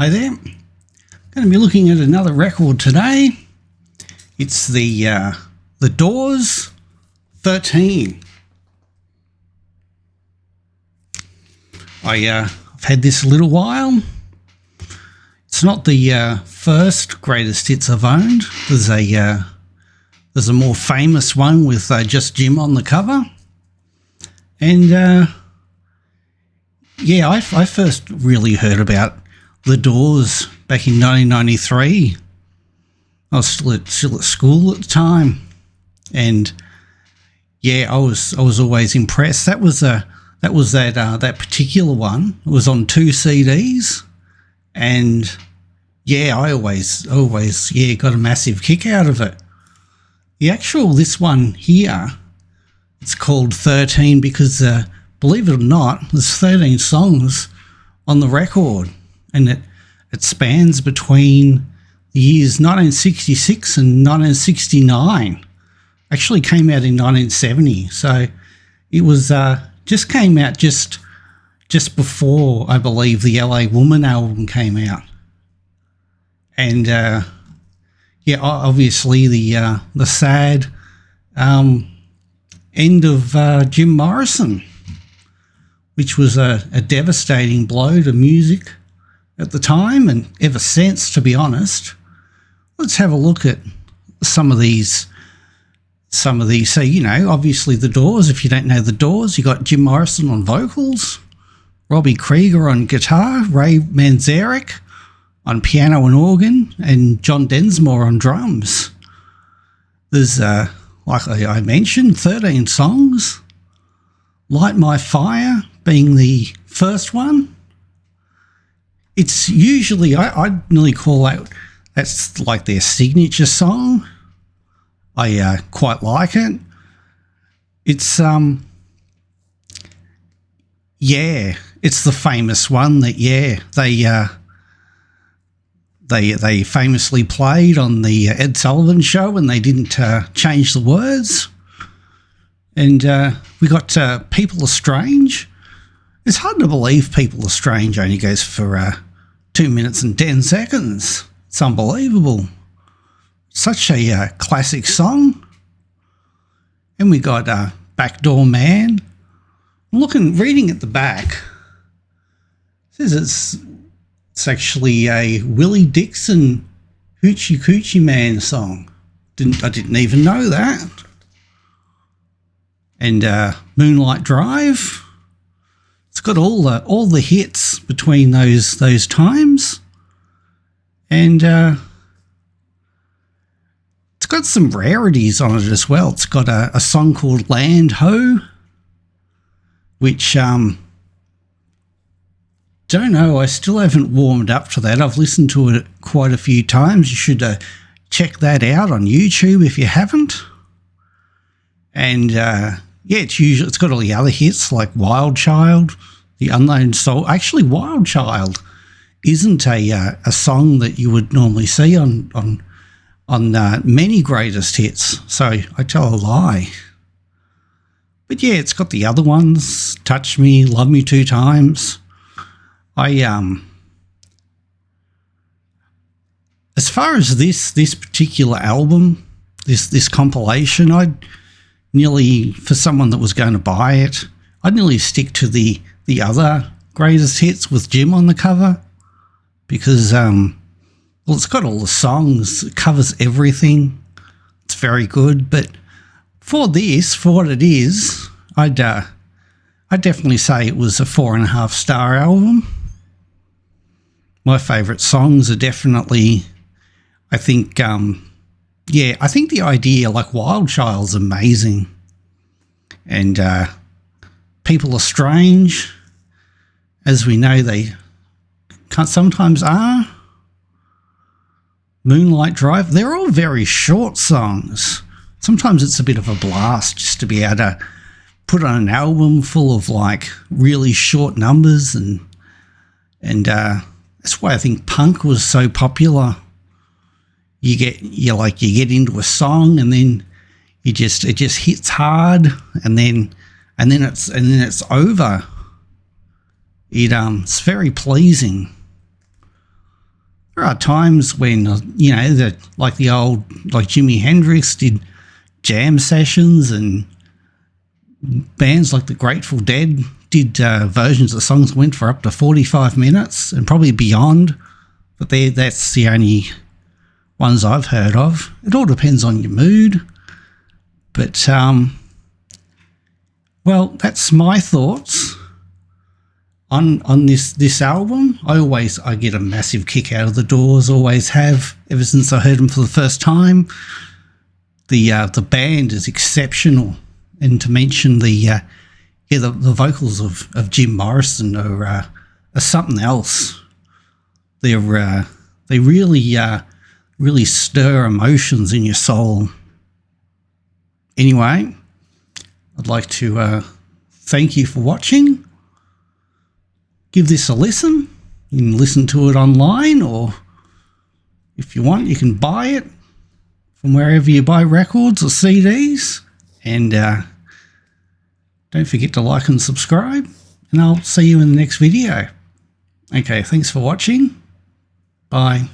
Hi there. Going to be looking at another record today. It's the Doors 13. I've had this a little while. It's not the first greatest hits I've owned. There's a more famous one with just Jim on the cover. And I first really heard about the Doors back in 1993. I was still at school at the time, and I was always impressed. That particular one. It was on 2 CDs, and I always got a massive kick out of it. This one here, it's called 13 because believe it or not, there's 13 songs on the record, and it spans between the years 1966 and 1969. Actually came out in 1970, so it was just came out just before, I believe, the LA Woman album came out. And obviously the sad end of Jim Morrison, which was a devastating blow to music at the time and ever since, to be honest. Let's have a look at some of these. So, obviously the Doors, if you don't know the Doors, you got Jim Morrison on vocals, Robbie Krieger on guitar, Ray Manzarek on piano and organ, and John Densmore on drums. There's, like I mentioned, 13 songs. Light My Fire being the first one. It's usually, I'd nearly call that's like their signature song. I quite like it. It's it's the famous one that they famously played on the Ed Sullivan Show, and they didn't change the words. And we got People Are Strange. It's hard to believe People Are Strange only goes for 2 minutes and 10 seconds. It's unbelievable. Such a classic song. And we got Backdoor Man. Reading at the back, it says it's actually a Willie Dixon Hoochie Coochie Man song. I didn't even know that. And Moonlight Drive. It's got all the hits between those times. And it's got some rarities on it as well. It's got a song called Land Ho, which don't know, I still haven't warmed up to that. I've listened to it quite a few times. You should check that out on YouTube if you haven't. And it's got all the other hits like Wild Child, The Unknown Soul. Actually, Wild Child isn't a song that you would normally see on many greatest hits, so I tell a lie. But it's got the other ones: Touch Me, Love Me 2 Times. As far as this particular album, this compilation, for someone that was going to buy it, I'd nearly stick to the other greatest hits with Jim on the cover, because it's got all the songs, it covers everything. It's very good, but for what it is, I'd definitely say it was a 4.5 star album. My favourite songs are definitely, I think the idea, like Wild Child's amazing, and People Are Strange, as we know they sometimes are. Moonlight Drive, they're all very short songs. Sometimes it's a bit of a blast just to be able to put on an album full of like really short numbers, and that's why I think punk was so popular. You get into a song, and then it just hits hard, and then it's over. It's very pleasing. there are times when, you know, that like the old, like Jimi Hendrix did jam sessions, and bands like the Grateful Dead did versions of songs that went for up to 45 minutes and probably beyond, but that's the only ones I've heard of. It all depends on your mood, but well, that's my thoughts on this album. I get a massive kick out of the Doors, always have, ever since I heard them for the first time. The band is exceptional, and to mention the vocals of Jim Morrison are something else. They really stir emotions in your soul. Anyway, I'd like to thank you for watching. Give this a listen. You can listen to it online, or if you want, you can buy it from wherever you buy records or CDs. And don't forget to like and subscribe, and I'll see you in the next video. Okay, thanks for watching. Bye.